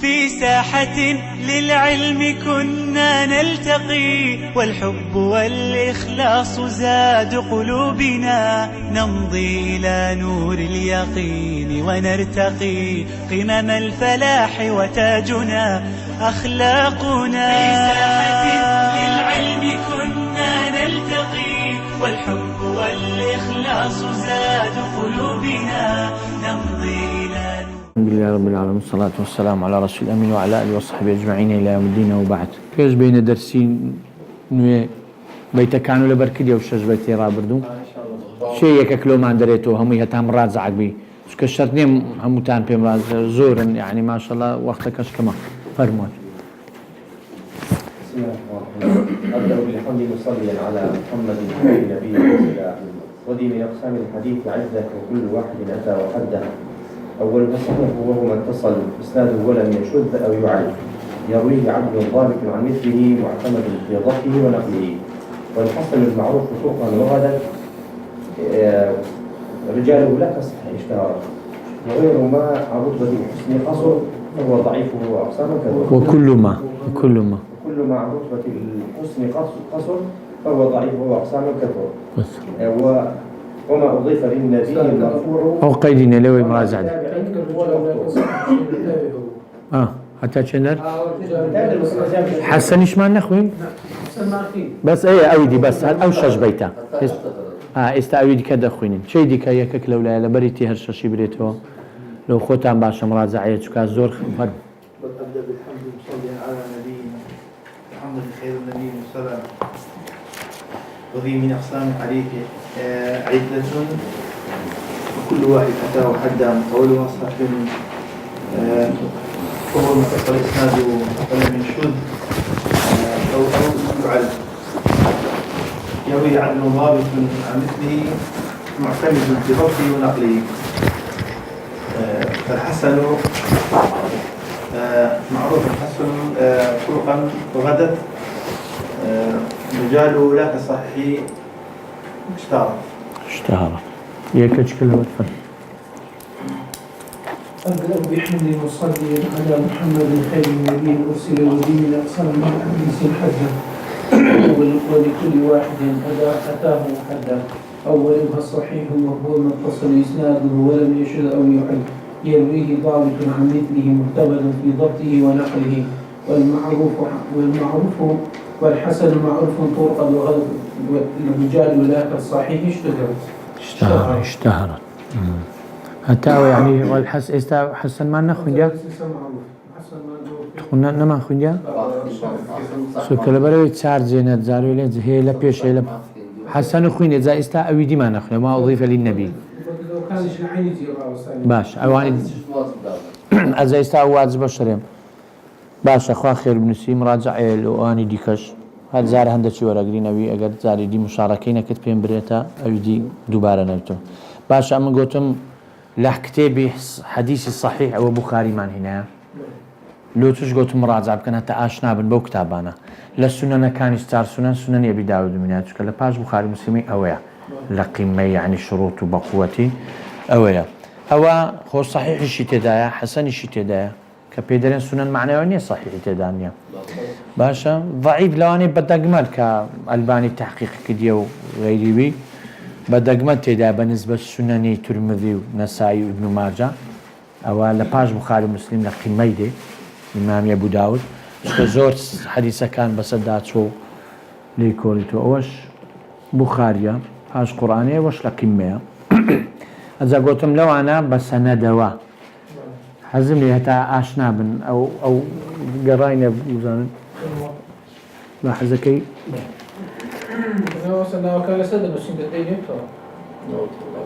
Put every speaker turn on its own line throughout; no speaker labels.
في ساحة للعلم كنا نلتقي، والحب والإخلاص زاد قلوبنا، نمضي إلى نور اليقين ونرتقي قمم الفلاح وتاجنا أخلاقنا. في ساحة للعلم كنا نلتقي، والحب والإخلاص زاد قلوبنا، نمضي إلى نور.
الحمد لله رب العالمين، والصلاة والسلام على رسول الأمين وعلى آله وصحبه أجمعين إلى يوم الدين. وبعد فيش بين درسين نوي بيت كانوا لبركدي وشج بيتي رابردو شيء كلو ما دريتو هم يتام رازعك بي كشرتني هم تان بيم راز زورا يعني ما شاء الله وقتك كما فرموت.
بسم الله الرحمن الرحيم. أبدأ بالحمد مصليا على محمد النبي والسلام. ودي من أقسام الحديث عدة وكل واحد أتى وحده. أولها صحيح وهو ما اتصل إسناده ولم يشذ أو يعل، يرويه عبد ضابط عن مثله معتمد في ضبطه ونقله. والحسن المعروف سوقا وغدا رجاله لا تصح اشتهارا، وغير ما عن رتبة الحسن قصر فهو ضعيف وأقسام كثيرة.
وكل ما
عن رتبة الحسن قصر فهو ضعيف وأقسام كثيرة. وما أضيف للنبي المرفوع
أو قيدنا لو مراجعة حتى شنر حسن إيش ما نخوين بس أي أودي بس هل أو شج بيته استأودي كده خوينين شيء دي كيك لو لا بريتي هالشاشي بريته لو خوتان باش مراجعة كازور خبر.
أبدأ بالحمد مصليا على نبينا محمد خير النبي والسلام. وذي من أقسام الحديث عدة وكل واحد أتى وحده قولها صحيح وهو ما اتصل إسناده ولم يشذ أو يعل، يروي عدل ضابط عن مثله معتمد في ضبطه ونقله. فالحسن معروف الحسن طرقا وغدت رجاله لا كصحيح
اشتهرت يكتش كل وقت.
أبدأ بحمد مصليا على محمد خير النبي أرسل ودي من أقسام الحديث الحجة ولكل واحد أتاه حدا. أولها الصحيح وهو ما اتصل إسناده ولم يشذ أو يعل، يرويه ضابط عن مثله مرتبط في ضبطه ونقله. والمعروف والحسن معروف طرقا وغلط الرجال لا كالصحيح
اشتهرت حتى يعني حسن ما ناخذ جا تقولنا نما ناخذ جا سو كلا بري تشار زينت زارو لين هي لا بيش هي حسن خوين اذا استأودي ما ناخذ ما اضيف للنبي باش اواني اذا استأواز بشرهم باش اخو خير بنسي مراجعه لو اني ديكش هاد زار هندشي ورقري نبي اگر زاري دي مشاركين كت بين بريتا او دي دوباره نبتو باش اما قلتم له كتابي حديث الصحيح او بخاري من هنا لو تش قلت مراجعه بكن حتى اشنا بن بو كتابانا للسنن كان ستار سنن ابي داود مناتش كلا باش بخاري مسلمي اويا لقيمه يعني شروط بقوتي اويا هو هو صحيح الشيء تدايا حسن الشيء تدايا كبيدرين سنن معنوية صحيح تدانيا باشا ضعيف لواني بدقمت كالباني التحقيق كديو غيري بي بدقمت تدا بالنسبة لسنني ترمذي ونسائي وابن ماجه او لباش بخاري مسلم لقيمة دي امام ابو داود زور حديثة كان بسدات شو ليكوليتو اوش بخاريا باش قرآنية وش لقيمة اذا قلتم لو انا بس انا دوا حزم لي حتى آشنا بن أو قراينا بوزان لاحظ كي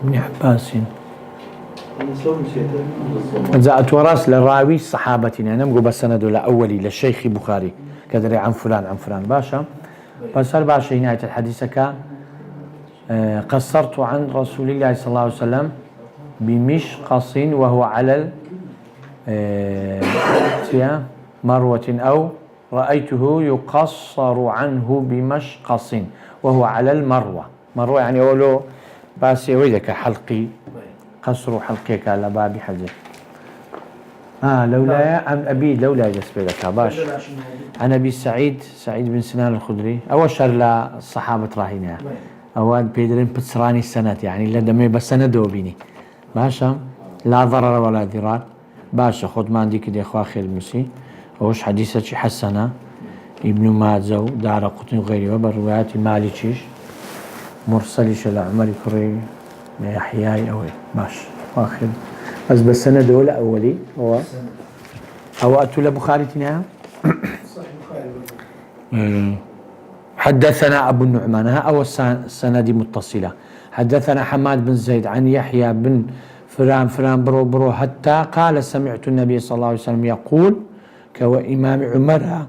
ابن عباس إذا أتوراس للراوي صحابتنا أنا مقول بس أنا دول أولي للشيخ بخاري كدري عن فلان باشا بس باشا نهاية الحديث كان قصرت عن رسول الله صلى الله عليه وسلم بمشقص وهو على مروة أو رأيته يقصر عنه بمشقص وهو على المروة. مروة يعني أولو باسي ويدك حلقي قصر حلقك على باب حجر لولا أبي لولا جسبي لك باش. عن أبي سعيد بن سنان الخدري أول شر للصحابة راهينا أوان بيدرين بتسراني السنة يعني لدمي بس سنة دوبيني باشا لا ضرر ولا ضرار باشا خد ما عندي كده إخوة خير المسي وش حديثة شي حسنة ابن ماجه دار قطن وغيره وبروايات مالكيش مرسل شل عمر كري يحيى أوي باش آخر بس سنة دولة أولي هو أو أتولى بخاري تنها حدثنا أبو النعمان أو السنة دي متصلة حدثنا حماد بن زيد عن يحيى بن فلان برو حتى قال سمعت النبي صلى الله عليه وسلم يقول كو إمام عمر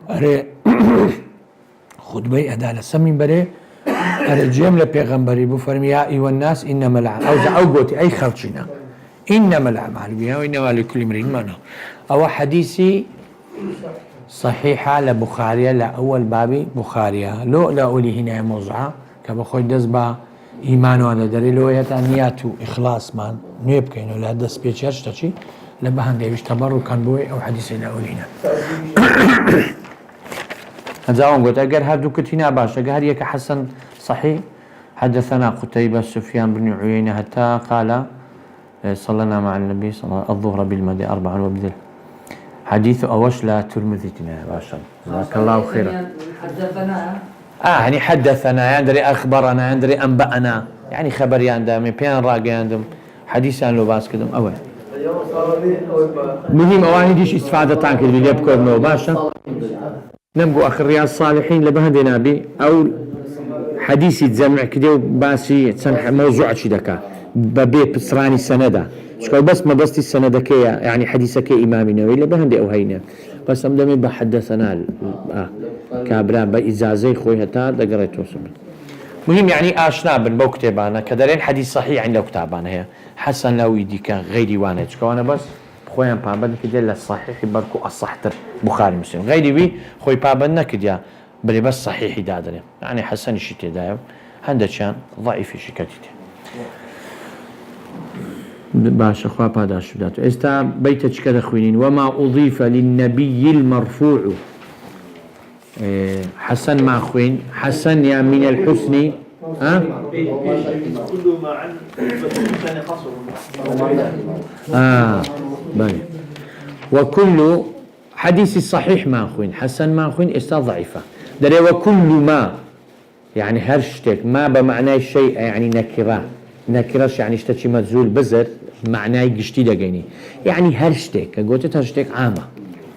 أري خطبة أدالة سمين بري أري جملة بيغمبري بفرمي يا أيها الناس إنما الأعمال أو قوتي أي خلشنا إنما الأعمال بها وإنما لكل امرئ ما نوى أو حديثي صحيحة لبخارية لأول بابي بخارية لو لا أولي هنا موضوعة كبخوي دزبا إيمان ولا دري لو يتانياتو إخلاص مان نيبكين ولا دس بيتشرش تشي لبهان ديبش تبرو كان بوي أو حديثي لأولينا هذا قلت أجر هادو كتينا باش أجر يك حسن صحيح حدثنا قتيبة سفيان بن عيينة حتى قال صلنا مع النبي صلى الله عليه وسلم الظهر بالمدي 4 وبذل حديث أوش لا ترمذي باشا جزاك الله خيرا
حدثنا
يعني حدثنا يندري أخبرنا يندري أنبأنا يعني خبر يندم بيان راقي يندم حديث عن لو باس كدم أول مهم أواني ديش استفادة عنك اللي يبكر نو باشا نبقوا آخر رياض الصالحين لبهدنا بي أو حديث يتجمع كده باسي تسمح موضوع شي دكا ببي بسراني سندا شكو بس ما بس السندا كي يعني حديثك إمام نووي لبهندي أو هينا بس أمدمي بحدثنا كابرا بإجازة خوي هتا دقريتو سبب مهم يعني آشنا بن بو كتابانا كدرين حديث صحيح عند كتابانا هي حسن لو يدي كان غيري وانا شكو أنا بس خويا بابن كده للصحيح بركو الصحتر بخاري مسلم غيري بي خوي بابن كده بري بس صحيح دادري يعني حسن شيء دايم هندشان ضعيف شيء كتير باش اخوا پاداش بدات استا بيتك كذا خوينين وما اضيف للنبي المرفوع حسن ما خوين حسن يا من الحسن ها
كل ما عن ثاني خاصه
بني وكل حديث الصحيح ما خوين حسن ما خوين استا ضعيفه دري وكل ما يعني هرشتك ما بمعنى الشيء يعني نكرش يعني اشتكي مزول بزر معناه قشتي دقيني يعني هرشتك قلت هرشتك عامة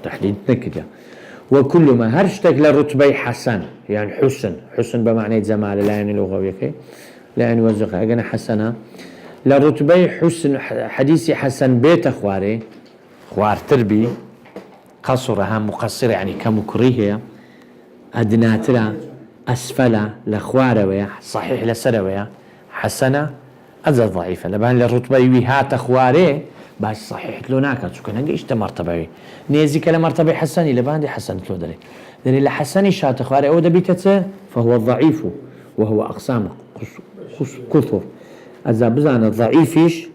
تحديد نكدة وكل ما هرشتك لرتبي حسن يعني حسن بمعنى زمال لا يعني لغوية كي لا يعني وزقها أجنا حسنة لرتبي حسن حديثي حسن بيت أخواري خوار تربي قصرها مقصرة يعني كمكريه أدناترا أسفلة لخواروية صحيح لسروية حسنة أزل ضعيفة لبان للرتبة وهات أخواري باش صحيح لوناك شو كان إيش تمرتبة نيزي كلام مرتبة حسني لبان دي حسن لو دري لحسني شات أخواري أو دبيتته فهو الضعيف وهو أقسام كثر إذا بزان الضعيفش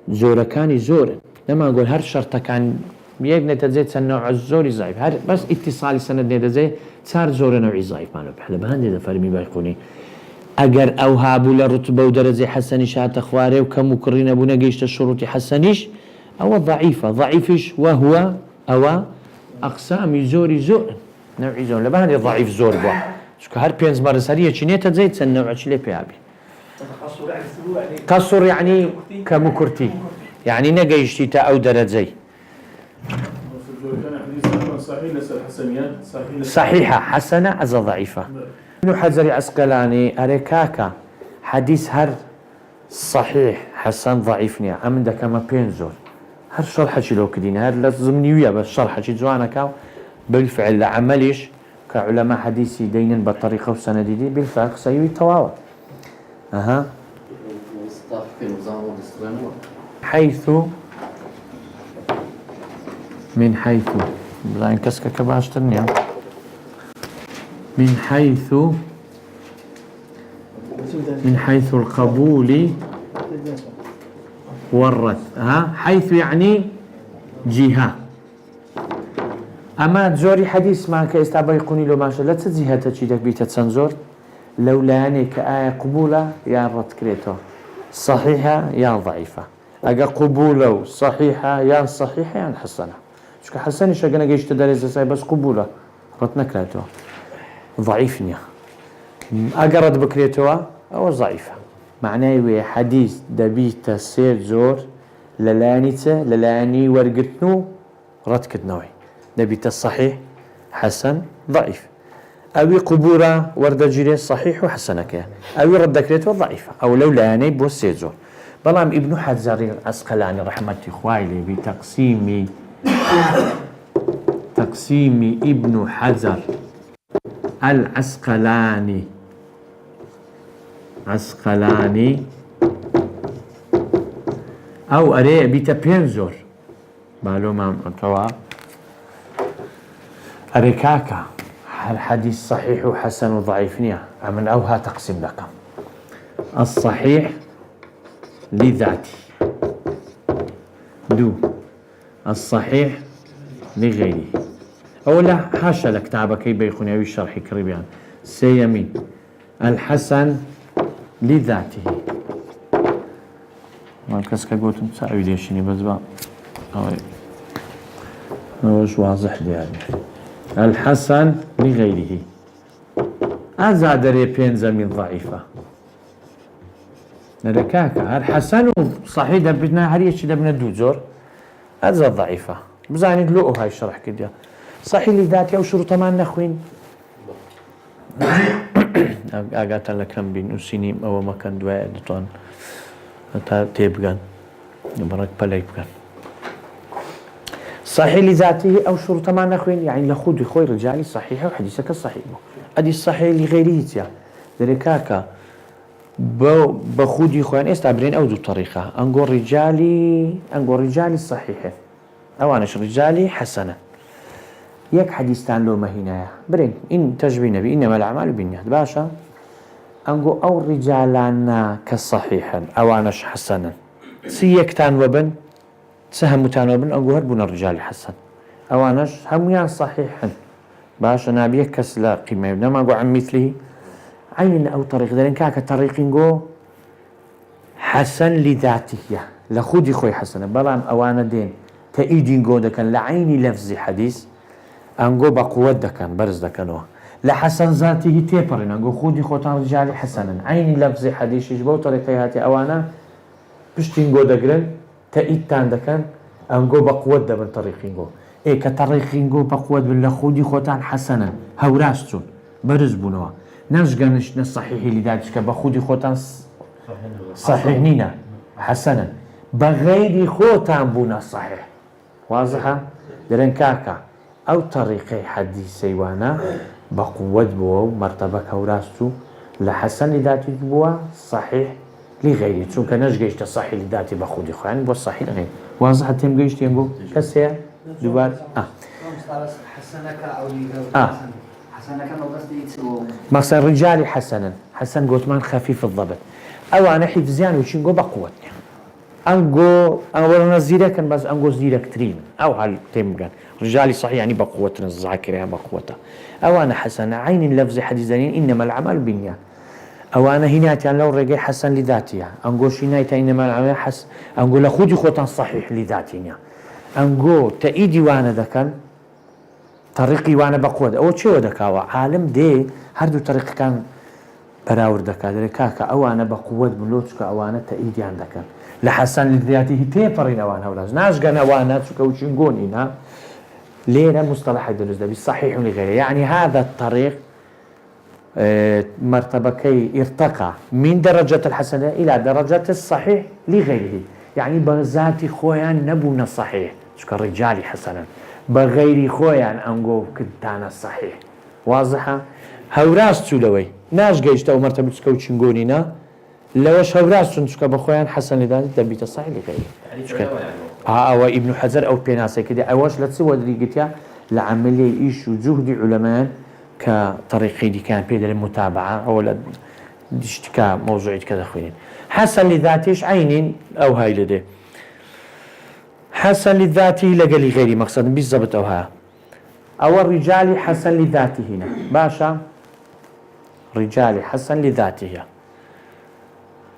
زور كان زور لما أقول هر شرطة كان بيبني تزيد سنوع الزوري ضعيف هر بس اتصالي سند نيدا صار زور نوعي ضعيف مالو بحال بهان دي فرمي بايقوني اگر او هابو لرتبه ودرجه حسني شات اخواري وكمكرين ابو نجيش الشروط حسنيش او ضعيفش وهو او اقسام زور نوعي زور لبهان ضعيف زور بوا شكو هر بينز مره سريه چنيته زيد سنوع چلي بيابي قصر يعني كمكرتي يعني نجيشتي تا او درجه صحيحة حسنة أزا ضعيفة ابن حجر عسقلاني أريكاكا حديث هر صحيح حسن ضعيفني عمدا كما بينزول هر شرحة لو كدين هر لازمنيوية بس شرحة جوانا كاو بالفعل لعمليش كعلماء حديثي دينن بالطريقة وسنديدي بالفعل سيوي تواوى حيث من حيث بزاين كسكة كباشترني من حيث القبول والرد حيث يعني جهة أما زوري حديث معك استعبيقوني لو ماشا لا تجهة تشيدك بيتا تسنزور لو لاني كآية قبولة يا رد كريتو صحيحة يا ضعيفة أجا قبولة صحيحة يا صحيحة يا حسنة شو حسنة شجنا جيش تدرس زي بس قبولة رد نكريتو ضعيفني أجا رد بكريتو أو ضعيفة معناه حديث دبيت سير زور للاني ورقتنو رد كتنوي دبيت الصحيح حسن ضعيف أو قبورة ورد جيري صحيح وحسنك أو رد كريتو ضعيفة أو لو لاني بوس سير زور بلام ابن حجر العسقلاني رحمة إخوائي بتقسيم ابن حجر العسقلاني أو أري بيتا بينزور معلومة أنتوا أريكاكا الحديث صحيح وحسن وضعيف نية من أوها تقسيم لك الصحيح لذاته الصحيح لغيره أولا حاشا لك تعبك بيخوني أو الشرح كريبيان سيمين الحسن لذاته ما كسكا قلتم تساوي ليشيني بس بقى وش واضح لي يعني الحسن لغيره أزاد ريبين زمين ضعيفة نركاكا الحسن صحيح دبنا هريش دبنا دوزور أزاد ضعيفة بزاني لؤو هاي الشرح كده صحيح لذاتي أو شروط ما نخوين أقعدت لك كم بين أسيني أو ما كان دواء لطان تيبغان نبرك بلايبغان صحيح لذاته أو شروط ما نخوين يعني لخود خوي رجالي صحيح وحديثك الصحيح أدي الصحيح لغيره ذلكاك بخودي خوان استعبرين أو دو طريقة أنقول رجالي الصحيح أو أناش رجالي حسنة يك حديثتان لو مهينايا برين إن تجبي نبي إنما الأعمال بالنيات باشا أنقول أو رجالنا كالصحيحا أو أناش حسنا سيكتان وبن سهمتان وبن أنقول هربنا الرجال حسن أو أناش هميان صحيحا باشا نبيك كسلا قيمة يبنى ما أقول عن مثله عين أو طريق ذلك كاك طريق نقول حسن لذاته لخودي خوي حسنا بلام أوانا دين تأيدي نقول دكان لعيني لفظي حديث أنقول بقوة دكان برز دكانوه لحسن ذاته تيبرين أنقول خودي خوتان رجالي حسنا عيني لفظي حديث يجبو طريقي هاتي أوانا بشتي نقول دقرن تأيدتان دكان أنقول بقوة دا من طريقي نقول إيه كطريقي نقول بقوة بالله خودي خوتان حسنا هوراستون برز بنوا ناش قانش نصحيحي لذاتك بخودي خوتان صحيحين حسنا بغير خوتان بونا صحيح واضحة درين كاكا أو طريقي حديثي وانا بقوة بوا مرتبة كوراستو لحسن لذاتي بوا صحيح لغيري چون كناش قيشت صحيح لذاتي بخودي خو يعني بوا صحيح لغيري واضحة تم قيشت ينقو كسيا دوبار
حسنك أو لغيري حسنك ما قصدي يتسوه
مثلا رجالي حسن قوتمان خفيف الضبط أو أنا حفظيان وشين قو بقوتني أنقو أنا زيرك بس أنقو زيرك ترين أو هالتيم رجالي صحيح يعني بقوتنا الذاكرة بقوتها أو أنا حسن عين اللفظ حديث زين إنما العمل بالنيات أو أنا هنا يعني لو رجع حسن لذاتها أنقو شينايت إنما العمل أنقو لخودي خوتان صحيح لذاتنا أنقو تأيدي وأنا ذكر طريقي وأنا بقوة أو شو ذكاوا عالم دي هردو طريق كان براور ذكا كاكا أو أنا بقوة بلوتك أو أنا تأيدي عندك لحسن لذاته تيبرين أو أنا ولا ناش جنا وأنا تكوتشينجون هنا لينا مصطلح الدرس ده بالصحيح لغيره يعني هذا الطريق مرتبة كي ارتقى من درجة الحسنة إلى درجة الصحيح لغيره يعني بذاتي خويان نبونا الصحيح شكر رجالي حسنا بغير خويان أنقو كنتانا الصحيح واضحة هوراستو لوي ناش جيشت أو مرتبة تكوتشنجونينا لوش هوراستو شكا بخويان حسن لذاتي دبيت الصحيح لغيره أو ابن حجر أو بيناسي كده أواش لا تسوى دريقتها لعملية إيش وجهد علماء كطريقي دي كان بيدر المتابعة أو لا ديشتكا موضوعي كذا خوين حسن لذاتيش عينين أو هاي لدي حسن لذاته لقلي غيري مقصد بالضبط أو الرجال حسن لذاته هنا باشا رجال حسن لذاته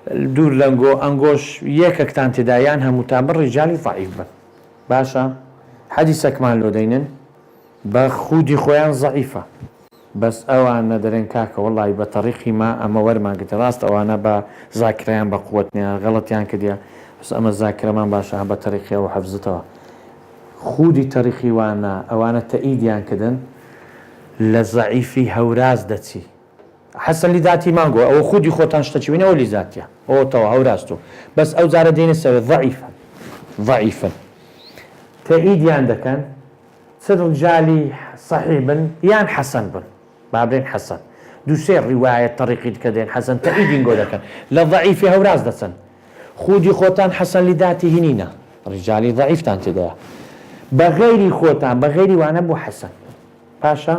دوور لەنگۆ ئەنگۆش یەکێکتان تێدایان هەمووتان بە ڕیجالی ضعیف بن باشە حەدیسەکمان لۆ دەینن بە خودی خۆیان ضعیفە بەس ئەوانە دەرێن کاکە وەڵی بە تەریقی ما ئەمە وەرماگرتە ڕاست ئەوانە بە زاکرایان بە قووەتنیان غەڵەتیان کردیا بەس ئەمە زاکرەمان باشە بە تەریقیەوە حەفزتەوە خودی تەریقی وانە ئەوانە تەئیدیان کردن لە ضعیفی هەوراز دەچی حەسەن لذاتی مانگۆ ئەوە خودی خۆتان شتەچی بینە ئەو لیزاتیە ئەوە تەوا هەوراستۆ بەس ئەو جارە دێنە سەوێ ضعیفن تەئیدیان دەکەن چ ڕجالی صحیح بن یان حەسەن بن بابرێن حەسەن دووسێ ڕیوایەت تەریقی دیکە دێن حەسەن تەئیدین گۆ دەکەن لە ضعیفی هەوراز دەچن خودی خۆتان حەسەن لذاتی هینینە ڕجالی ضعیفتان تێدایە بە غەیری خۆتان بە غەیری وانە بۆ حەسەن پاشە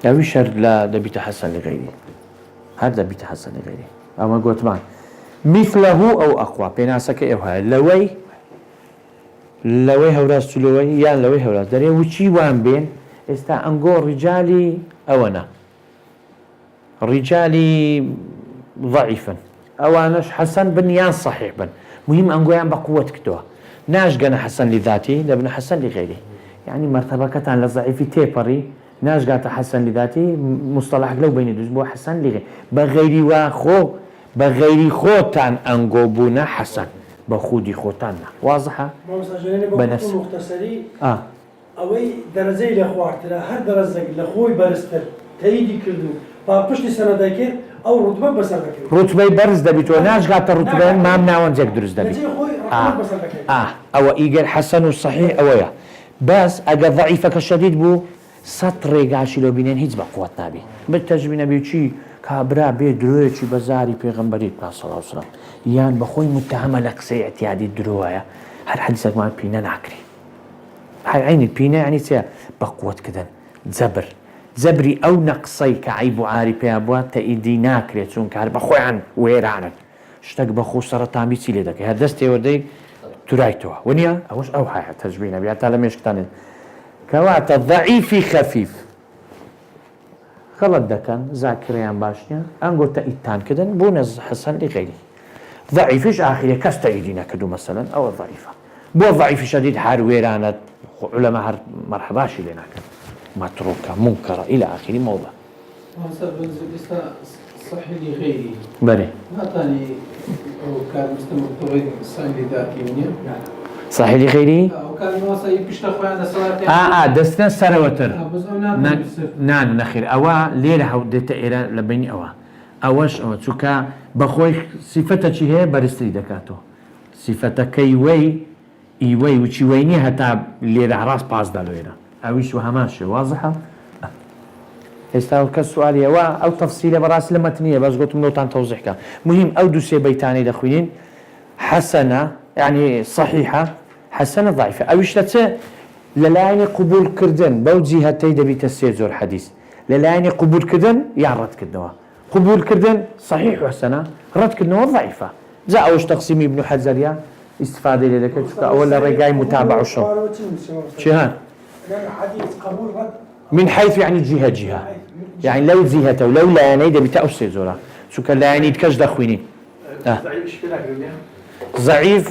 ئەوی شەر لە دەبیتە حەسەن لغەیری هەر دەبیتە حەسەن لغەیری ئەمە گوتمان مثله ئەو ئەقوا پێناسەکە ئێوە هەیە لەوەی هەوراست و لەوەی یان لەوەی هەوراست دەرێ وچی وان بێن ئێستا ئەنگۆ ڕیجالی ئەوەنە ڕیجالی ضعیفن ئەوانش حەسەن بن یان صحیح بن مهم ئەنگۆیان بە قووەت کردووە ناشگەنە حەسەن لذاتی دەبنە حەسەن لغەیری يعني مرتبەکەتان لە ضعیفی تێپەڕی ناشگاتە حەسەن لذاتی مستەلاحێک لەو بینی دوست بۆ حەسەن لغەیری بە غەیری وا خۆ بە غەیری خۆتان ئەنگۆ بوونە حەسەن بە خودی خۆتانە وازحە
بەنەفس مختصری ئەوەی دەرەجەی لە خواردرا هەر دەرەجەک لە خۆی بەرزتر تەییدی کردو با پشتی سەنەدەکرد ئەو ڕوتبە بەسەر دەکرد
ڕوتبەی بەرز دەبیتەوە ناشگاتە ڕوتبەیە مام ناوەندێک دروست دەبێت ئەوە ئیگەر حەسەن و صحیح ئەوەیە بەس ئەگەر ضعیفەکە شەدید بوو 100 ڕێگاشی لۆ بینێن هیچ بە قووەت نابێت بتەجبی نەبێ چی کابرا بێ درۆیەکی بەزاری پێغەمبەری سەڵاو سەلام یان بەخۆی متهمە لە قسەی ئەتیادی درۆیە هەر حەدیسێکمان پینە ناکرێ عینی پینە یعنی چێ بە قووەتکردن جەبری ئەو نەقسەی کە عیب و عاری پێیان بووە تەئیدی ناکرێت چونکە هەر بە خۆیان وێرانن شتێک بە خۆ سەرەتامی چی لێ دەکەی هەر دەستێوەدەی تورایتەوە وەنیە ئەوەش ئەو هایە تەجبی نەبێت تا لە مێشکتانێت کەواتە ضعیفی خەفیف غەڵەت دەکەن زاکرەیان باش نییە ئەنگۆ تەئیدتانکردن بوونە حەسەن لغەیری ضعیفیش ئاخیرە کەس تەئیدی نەکردو مەسەلەن ئەوە ضعیفە بۆ ضعیفی شەدید هەر وێرانە عولەما هەر مەرحەباشی لێ ناکەن مەتروکە منکەڕە إلى آخر موضع
صحيح لغيري
بله
ما تاني أو كان مستمر صحيح لذاتي مني
صحيح لغيري
أو كان واصل بيشتغل عند صلاة
دستنا سروتر نان نخير أوا ليلة هودت إلى لبني أواش أو تشوكا بخوي صفتها شيء هي برستري دكاتو صفتها كيوي إيوي وشيويني هتا ليلة راس باز دالوينا أويش وهماشي واضحة هێستا کە سوالیەوە ئەو تەفسیلە بەڕاستی لە مەتنیە بەس گوتم نۆتان تەوزیحکە مهم ئەو دووسێ بەیتانی دەخوێنین حەسەنە یعنی صحیحە حەسەنە ضعیفە ئەویش لە چێ لەلایەنی قبولکردن بەو جیهەتەی دەبیتە سێ زۆر حەدیث لەلایەنی قبولکردن یان ڕەتکردنەوە قبولکردن صحیح و حەسەنە ڕەتکردنەوە ضعیفە جا ئەوش تەقسیمی ابن حەجەریە استفادەی لێ دەکەێت چونکە ئەوە لە ڕێگای متابع و شەڕ چی هەن من حيث يعني جهة يعني لو جهته ولو لا يعني ده بتأوسي زورا شو كان لا يعني تكش دخويني ضعيف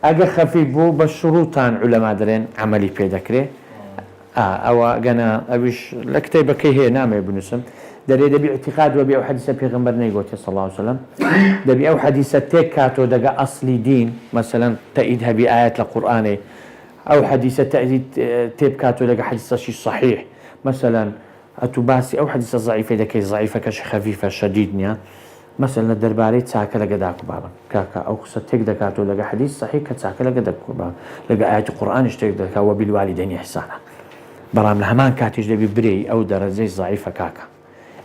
أجا خفيف بو بالشروطان علماء درين عملي في ذكره أو جنا أبيش لكتيبة كي هي نامة ابن سم دري ده باعتقاد وبي أو حديث بيغمبر نيجوتي صلى الله عليه وسلم ده بي أو حديث تكاتو دقا أصلي دين مثلا تأيدها بآيات القرآن أو حديث تأيد تبكاتو دقا حديث شيء صحيح مثلا أتباسي أو حديث ضعيفة دكي ضعيفة كش خفيفة شديدنيا مثلا الدرباري تساكل لقداك بابا كاكا أو قصتك دكاتو لقى حديث صحيح كتساكل لقداك بابا لقى آيات القرآن اشترك دكا وبالوالدين إحسانا برام لهمان كاتيش دبي بري أو درجة ضعيفة كاكا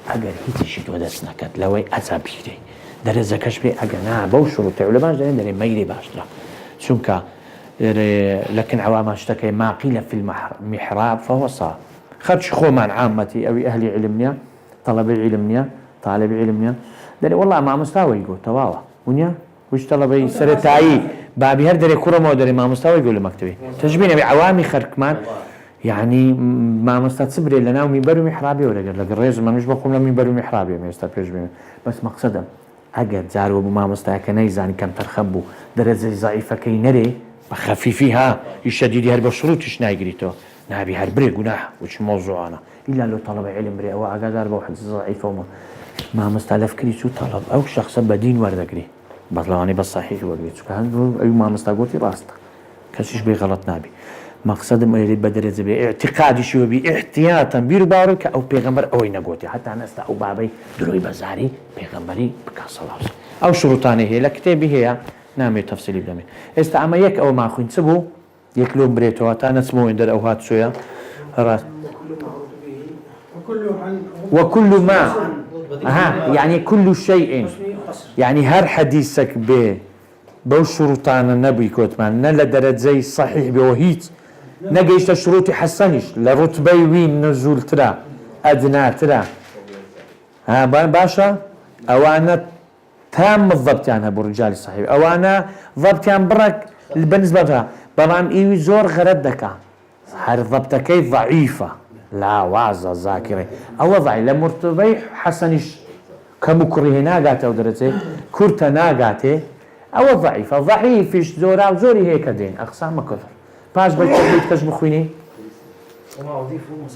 أجر هيتي شيء ودسنا كات لوي أزابيري درجة كشبي أجنا بوشرو تعلمان جانين دري ميلي باشترا شنكا لكن عوام اشتكي ما قيل في المحراب فهو صار خرج خومان عامتي أو أهل علمنا طالب علمنا داري والله ما مستوى يقول تواوا ونيا وش طلبي سرتاي بابي هر دري كرة ما دري ما مستوى يقول مكتبي تجبينا بعوامي خركمان يعني ما مستتصبر لنا ومنبر محرابي ولا قال لك الرئيس ما مش بقول منبر محرابي ما يستبيج بس مقصدا اجد زار وابو ما مستاكني زاني كم ترخبوا درجه ضعيفه كي نري بخففيها الشديد هرب شروطش نايقريتو نبي هربري جناح وش موضوع انا الا لو طلب علم بري او اقدر بواحد ضعيف وما ما مستلف كري شو طلب او شخص بدين وردقري بطلاني بس صحيح وقريت كان اي ما مستقوتي راست كشش بي غلط نبي مقصد ما يريد بدرجه بي اعتقادي شو بي احتياطا بيرو بارك او بيغمبر او ينقوتي حتى انا استا او بابي دروي بزاري بيغمبري بكاسلاوس او شروطاني هي لكتابي هي نامي تفصيلي بدمي استعمى يك او ما اخوين تسبو يكلون بريتو انا اسمو اندر او هات شويه راس وكل ما يعني كل شيء يعني هر حديثك بو شروطان النبي كوتمان نلا درجه صحيح بوهيت نجيش شروط حسنش لرتبه وين نزول ترى ادنى ترى ها باشا او انا تام الضبط عنها بالرجال الصحيح او انا ضبط عن برك بالنسبه لها برام ايوي زور غردك هر ضبطك ضعيفه لا وازا ذاكره او ضعي لمرتبه حسنش كمكره ناقاته ودرته كرت ناقاته او ضعيفه ضعيفش زورا وزوري هيك دين اقسام كثر باش بالتحديد كشف خويني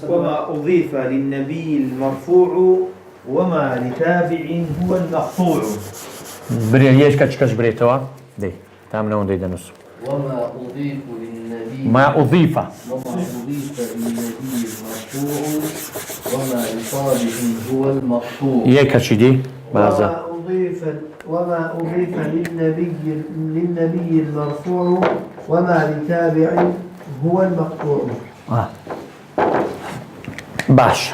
وما أضيف للنبي المرفوع وما لتابع هو المقطوع
بريش كش بريتوا دي تامنا وندي دنس
وما أضيف للنبي
ما أضيف
للنبي المرفوع وما لطابع هو المقطوع
يكش دي ماذا
وما أضيف للنبي المرفوع وما لتابع هو المقطوع
باش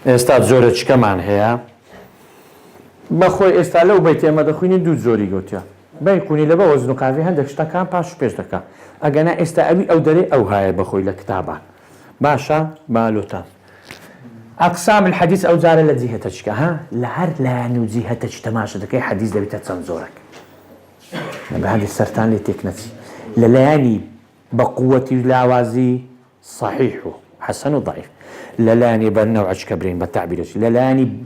استاد زورش كمان هي بخوي استالو بيتي ما دخويني دو زوري قوتيا بيكوني لبا وزنو قافي هندك شتكا باش بيش دكا اجانا استابي او دري او هاي بخوي لكتابا باشا بالوتا اقسام الحديث او زار الذي هتشكا ها لهر لا نوزي هتجتماش دكاي حديث ده بتتصنزورك بهذه السرطان اللي تكنتي للاني بقوة العوازي صحيح حسن وضعيف للاني بالنوع كبرين بالتعبيرش للاني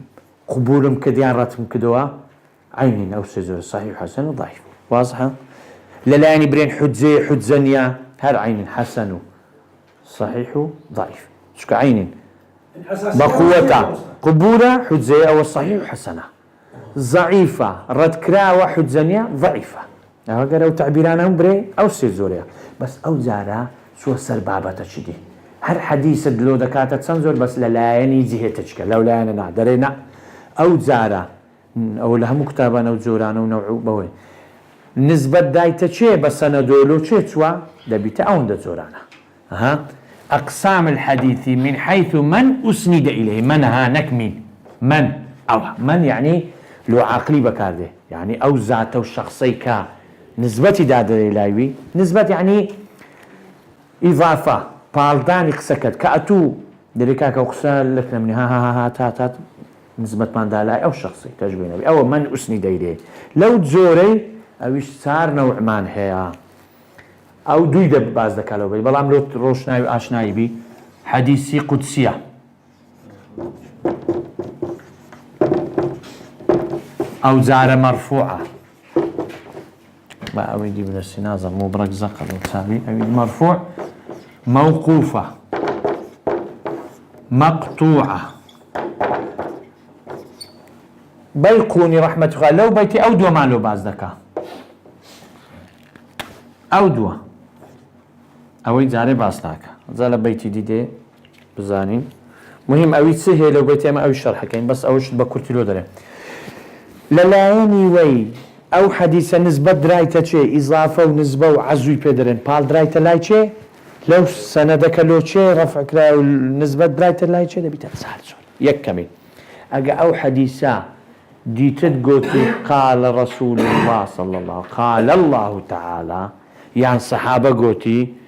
قبولهم كديان راتهم كدوا عينين او سزور صحيح حسن وضعيف واضحة للاني برين حجزي حجزنيا هر عين حسن صحيح ضعيف شكا عينين بقوة قبولة حجزي او الصحيح حسنة ضعيفة رد كرا وحجزنيا ضعيفة او قالوا تعبيرانهم بري او سزوريا بس او زارا سوى السربابة تشدي هر حديث دلو دكاتة تسنزور بس للايني زيهتشك لو لاينا نعدرينا او زارا او لها مكتابا او زوران او نوعو بوي نسبة دايتا چه بس انا دولو چه توا دبيتا اون دا زورانا اقسام الحديث من حيث من اسند اليه من هانك من او من يعني لو عقلي بكارده يعني او ذاته الشخصي كا نسبتي داده الهي نسبة يعني اضافة بالداني قسكت كأتو دريكاك وقسال لك من ها تات نسبة من دالاي او شخصي تجبينا بي او من اسند اليه لو تزوري اوش صار نوع من هي او دويده باز دكالو بي بلام لو روشناي واشناي بي حديثي قدسية او زارة مرفوعة ما اويدي من السنازة مو برك زقل وتسابي اويدي مرفوع موقوفة مقطوعة بيقوني رحمة الله لو بيتي او دوا مالو باز دكا او دوا اوي زاري باسناك زال بيتي دي بزانين مهم اوي تسهي لو بيتي اما اوي الشرح كاين بس اوش بكرتي لو داري للايني وي او حديث نسبة درايتا چه اضافة ونسبة وعزوي بيدرين بال درايتا لاي چه لو سندك لو چه رفع كلا ونسبة درايتا لاي چه دبيتا تسهل يك كمين اقا او حديثا ديتت قوتي قال رسول الله صلى الله قال الله تعالى يعني صحابة قوتي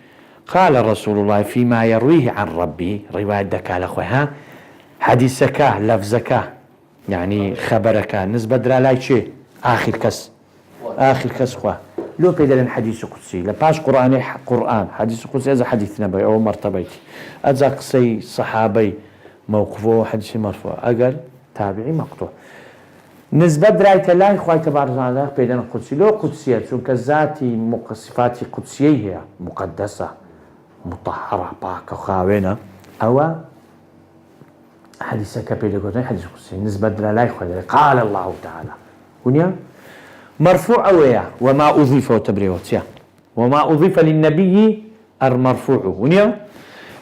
قال رسول الله فيما يرويه عن ربي رواية دكال أخوها حديثك لفظك يعني خبرك نسبة درالاي شيء آخر كس آخر كسخة لو بيدلن حديث قدسي لباش قرآن حديث قدسي هذا حديث نبوي أو مرتبتي هذا قصي صحابي موقفه حديث مرفوع أقل تابعي مقطوع نسبة دراية الله إخوة تبارك وتعالى بيدلن قدسي لو قدسية چونك ذاتي صفات قدسية هي مقدسة مطهرة باكة خاوينة أو حديثك بيدلن حديث قدسي نسبة دراية الله إخوة قال الله تعالى هنا مرفوع أويا وما أضيف وتبريوتيا وما أضيف للنبي المرفوع هنا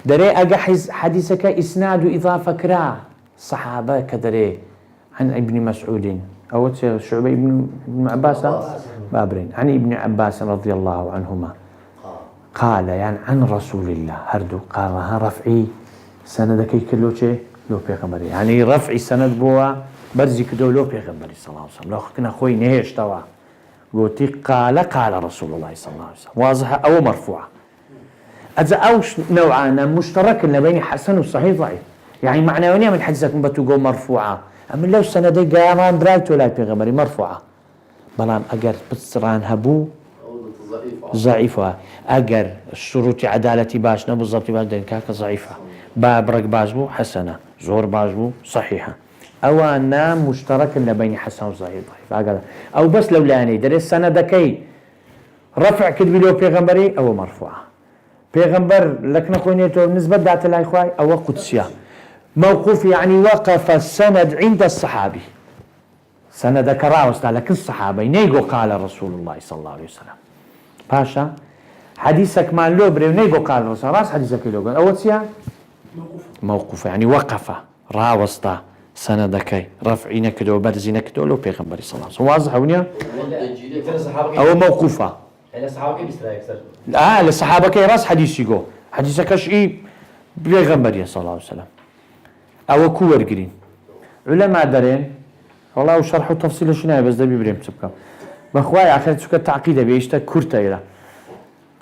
دري أجحز حديثك إسناد إضافة كرا صحابة كدري عن ابن مسعود أو شعبة ابن عباس بابرين عن ابن عباس رضي الله عنهما قال يعني عن رسول الله هردو قال ها رفعي سندك كله شيء لو بيغمري يعني رفعي سند بوا برزي كدو لو بيغمري صلى الله عليه وسلم لو كنا خوي نهيش توا قلت قال رسول الله صلى الله عليه وسلم واضحة أو مرفوعة إذا أوش نوعانا مشترك بين حسن وصحيح ضعيف يعني معنويا من حديثكم بتقول مرفوعة أما لو سندي قامان درايت ولا بيغمري مرفوعة بلان أجر بتصران هبو ضعيفة أجر الشروط عدالة باش بالضبط بعدين كاك ضعيفة بابرك باجبو حسنة زور باجبو صحيحة أو أنا مشترك بين حسن وصحيح ضعيف أو بس لو لاني درس سندكي رفع كذب له بيغمبري أو مرفوعة بيغمبر لك نقوليته نسبة ذات الله إخوة أو قدسية موقوف يعني وقف السند عند الصحابي سندك راوست على كل الصحابة نيجو قال رسول الله صلى الله عليه وسلم باشا حديثك مع اللوبري ونيجو قال رسول الله راس حديثك اللوبري أول شيء موقوف يعني وقف راوست سندكي رفعينا كدو برزينا كدو لو بيغمبري صلى الله عليه وسلم واضح هونيا أو موقوفة للصحابة كي راس حديث يقول حديثك شيء بيغمبري صلى الله عليه وسلم أو كور قرين علماء دارين والله وشرح وتفصيل شنو بس ده بيبرم تبقى بخواي آخر تسوق التعقيد بيشتا كورتا إلى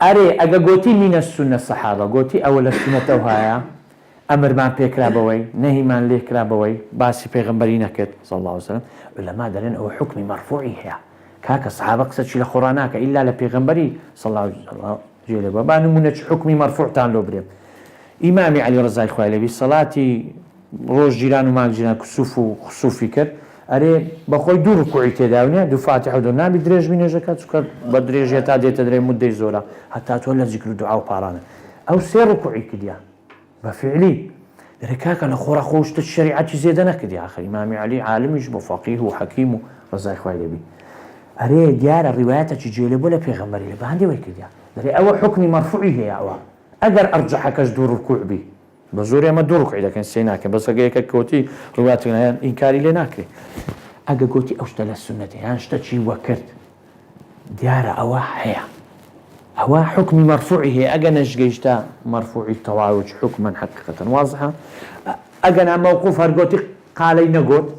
أري أجا قوتي من السنة الصحابة قوتي أول السنة توهايا أمر ما بيكرا بوي نهي ما ليه كرا بوي باسي بيغمبرينا كت صلى الله عليه وسلم علماء دارين أو حكم مرفوعي هي كاك الصحابة قصدش لخوراناك إلا لبيغمبري صلى الله عليه وسلم بابا نمونج حكمي مرفوع تان لو بريم إمامي علي رضي الله عنه بصلاتي روج جيران ومال جيران خسوفي كر أري بخوي دو ركوعي تداونيا دو فاتحة ودو نابي دريج من يجاكات سكر بدريج يتادي تدري مدة زورا حتى تولى ذكر دعاء وبارانا أو سير ركوعي كديا بفعلي ركاك أنا خورا خوش الشريعة زيدنا كديا آخر إمامي علي عالم يجب فقيه وحكيم رضي الله عنه أري ديار الروايات تجيلي بولا بيغمبري بهندي ويكديا أري أو حكمي مرفوعي هي أوا أقدر أرجحك دور ركوع بي بزوري ما دورك إذا كان سيناك بس أجيك كوتي رواياتنا إنكاري لناك أجا كوتي أشتغل السنة يعني اشتشي وكرت ديارة أوا حيا أوا حكم مرفوعه أجا نشجيشتا مرفوعي التواوج حكما حقيقة واضحة أجا موقوف هرجوتي قال نقول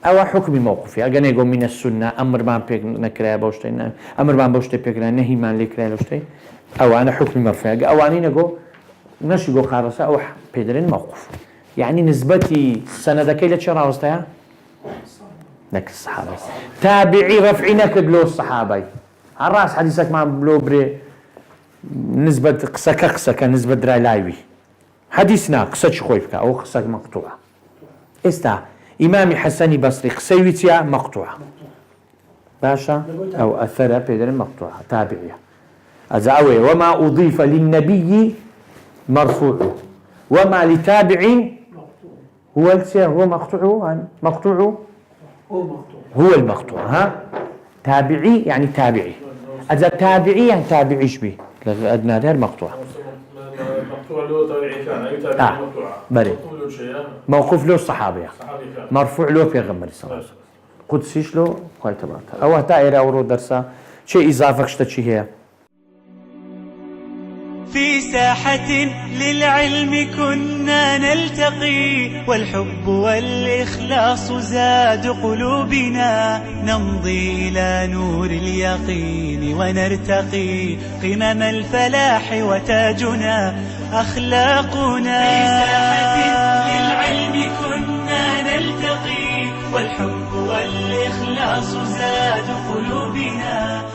أوا حكم موقوفي أجا نقول من السنة أمر ما بيك نكرا بوشتين أمر ما بوشتي بيكرا نهي ما لكرا لوشتي أو أنا حكم مرفوع أو أنا نقول ماشي جو خارسة أو بيدرين موقف يعني نسبتي سندك إلى شرا وستها لك الصحابة تابعي رفعنا كبلو الصحابة الرأس حديثك مع بلو بري نسبة قسك نسبة دراي لايبي حديثنا قسة خويفك أو قسك مقطوعة استا إمامي حسني بصري قسيوتيا مقطوعة باشا أو أثر بيدرين مقطوعة تابعية أزعوي وما أضيف للنبي مرفوع وما لتابع هو مقطوع هو المقطوع ها تابعي يعني تابعي إذا تابعي يعني تابعي شبيه أدنى هذا مقطوع
مقطوع له تابعي كان أي تابعي مقطوع
بري موقوف له الصحابة مرفوع له في غمر صلى الله عليه وسلم قدسيش له قاية تبارك أو تائرة أورو درسا شيء إضافة شتشي هي
في ساحة للعلم كنا نلتقي والحب والإخلاص زاد قلوبنا نمضي إلى نور اليقين ونرتقي قمم الفلاح وتاجنا أخلاقنا في ساحة للعلم كنا نلتقي والحب والإخلاص زاد قلوبنا.